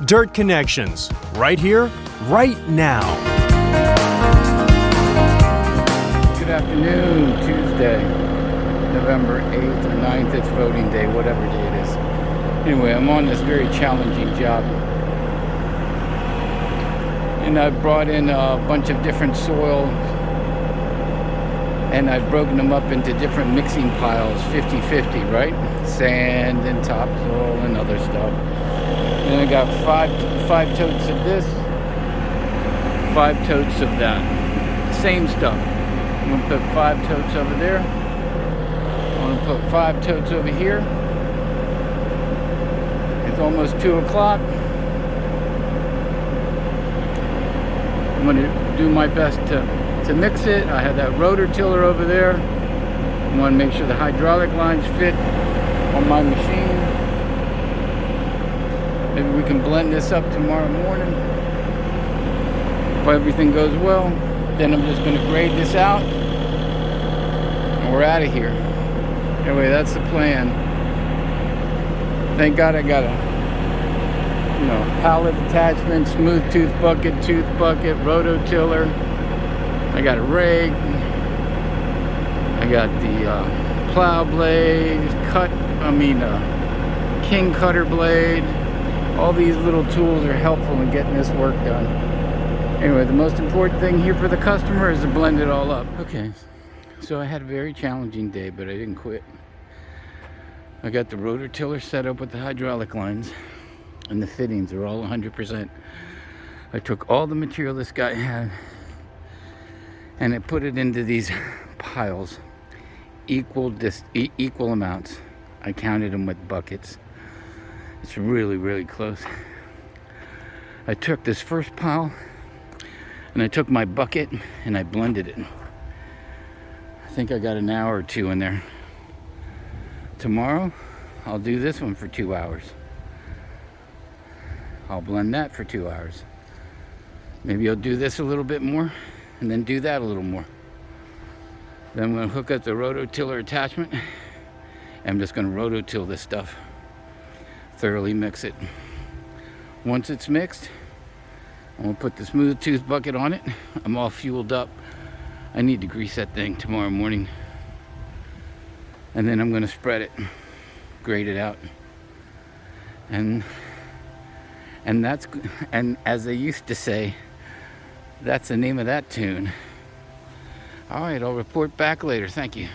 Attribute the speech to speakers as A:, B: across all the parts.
A: Dirt Connections, right here, right now.
B: Good afternoon, Tuesday, November 8th or 9th. It's voting day, whatever day it is. Anyway, I'm on this very challenging job. And I've brought in a bunch of different soil, and I've broken them up into different mixing piles, 50-50, right? Sand and topsoil and other stuff. And I got five totes of this, 5 totes of that. Same stuff. I'm gonna put 5 totes over there. I'm gonna put 5 totes over here. It's almost 2 o'clock. I'm gonna do my best to mix it. I have that rotor tiller over there. I want to make sure the hydraulic lines fit on my machine. Maybe we can blend this up tomorrow morning. If everything goes well, then I'm just going to grade this out and we're out of here. Anyway, that's the plan. Thank God I got a pallet attachment, smooth tooth bucket, rototiller. I got a rake. I got the plow blade, king cutter blade. All these little tools are helpful in getting this work done. Anyway, the most important thing here for the customer is to blend it all up. Okay, so I had a very challenging day, but I didn't quit. I got the rototiller set up with the hydraulic lines, and the fittings are all 100%. I took all the material this guy had, and I put it into these piles, equal amounts. I counted them with buckets. It's really, really close. I took this first pile, and I took my bucket, and I blended it. I think I got an hour or 2 in there. Tomorrow, I'll do this one for 2 hours. I'll blend that for 2 hours. Maybe I'll do this a little bit more, and then do that a little more. Then I'm going to hook up the rototiller attachment. I'm just going to rototill this stuff. Thoroughly mix it. Once it's mixed, I'm going to put the smooth tooth bucket on it. I'm all fueled up. I need to grease that thing tomorrow morning. And then I'm going to spread it, grade it out. And as they used to say, that's the name of that tune. All right, I'll report back later. Thank you.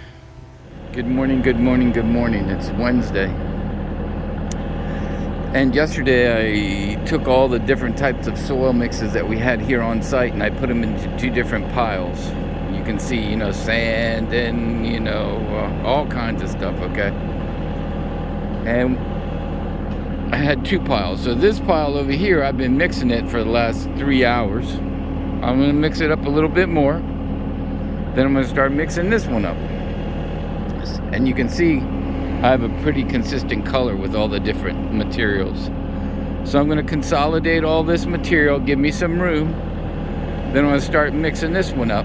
B: Good morning. It's Wednesday. And yesterday I took all the different types of soil mixes that we had here on site, and I put them into 2 different piles. You can see, sand and, all kinds of stuff, okay? And I had 2 piles. So this pile over here, I've been mixing it for the last 3 hours. I'm going to mix it up a little bit more. Then I'm going to start mixing this one up. And you can see I have a pretty consistent color with all the different materials. So I'm going to consolidate all this material, give me some room. Then I'm going to start mixing this one up.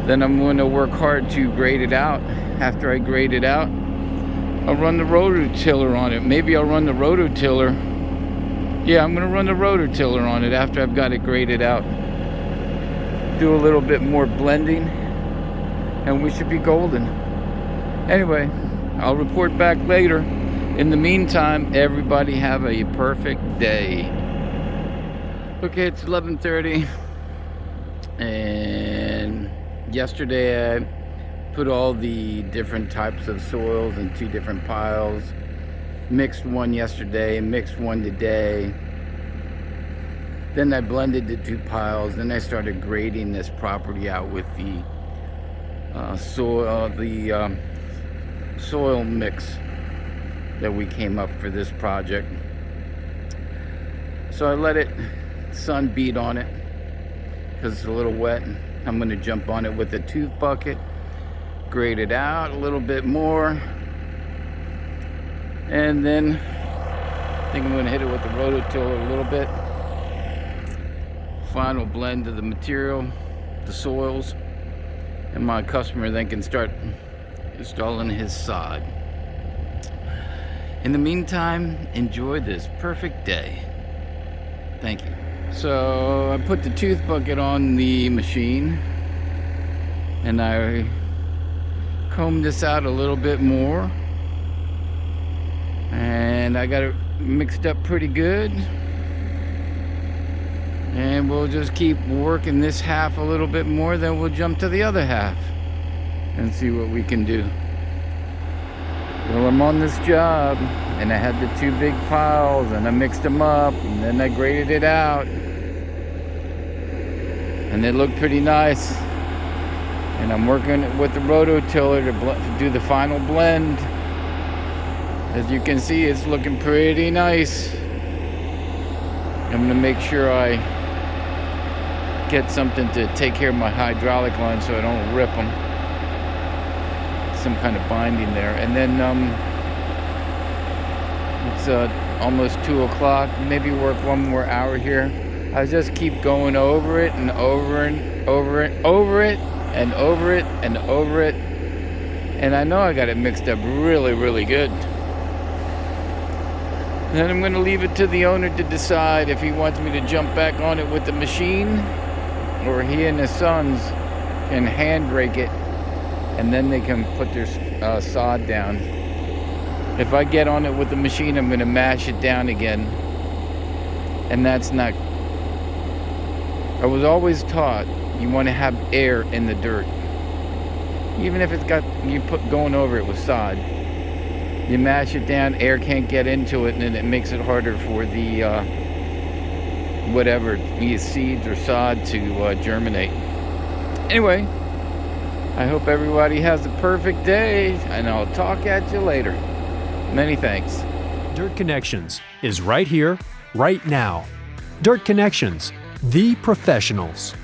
B: Then I'm going to work hard to grade it out. After I grade it out, I'll run the rototiller on it. Maybe I'll run the rototiller. Yeah, I'm going to run the rototiller on it after I've got it graded out. Do a little bit more blending, and we should be golden. Anyway, I'll report back later. In the meantime, everybody have a perfect day. Okay, it's 11:30, and yesterday I put all the different types of soils in 2 different piles. Mixed one yesterday, mixed one today. Then I blended the 2 piles. Then I started grading this property out with the soil mix that we came up for this project. So I let it sun beat on it because it's a little wet. I'm going to jump on it with a tooth bucket, grade it out a little bit more, and then I think I'm going to hit it with the rototiller a little bit. Final blend of the material, the soils, and my customer then can start installing his sod. In the meantime, enjoy this perfect day. Thank you. So I put the tooth bucket on the machine and I combed this out a little bit more, and I got it mixed up pretty good, and we'll just keep working this half a little bit more, then we'll jump to the other half and see what we can do. Well, I'm on this job and I had the two big piles and I mixed them up and then I graded it out and it looked pretty nice, and I'm working with the rototiller to do the final blend. As you can see, it's looking pretty nice. I'm gonna make sure I get something to take care of my hydraulic lines so I don't rip them. Some kind of binding there. And then it's almost 2 o'clock. Maybe work one more hour here. I just keep going over it and over and over it, over it and over it and over it. And I know I got it mixed up really, really good. Then I'm going to leave it to the owner to decide if he wants me to jump back on it with the machine, or he and his sons can hand rake it and then they can put their sod down. If I get on it with the machine, I'm going to mash it down again, and that's not. I was always taught you want to have air in the dirt, even if it's got going over it with sod. You mash it down, air can't get into it, and then it makes it harder for the whatever, be it seeds or sod, to germinate. Anyway, I hope everybody has a perfect day, and I'll talk at you later. Many thanks.
A: Dirt Connections is right here, right now. Dirt Connections, the professionals.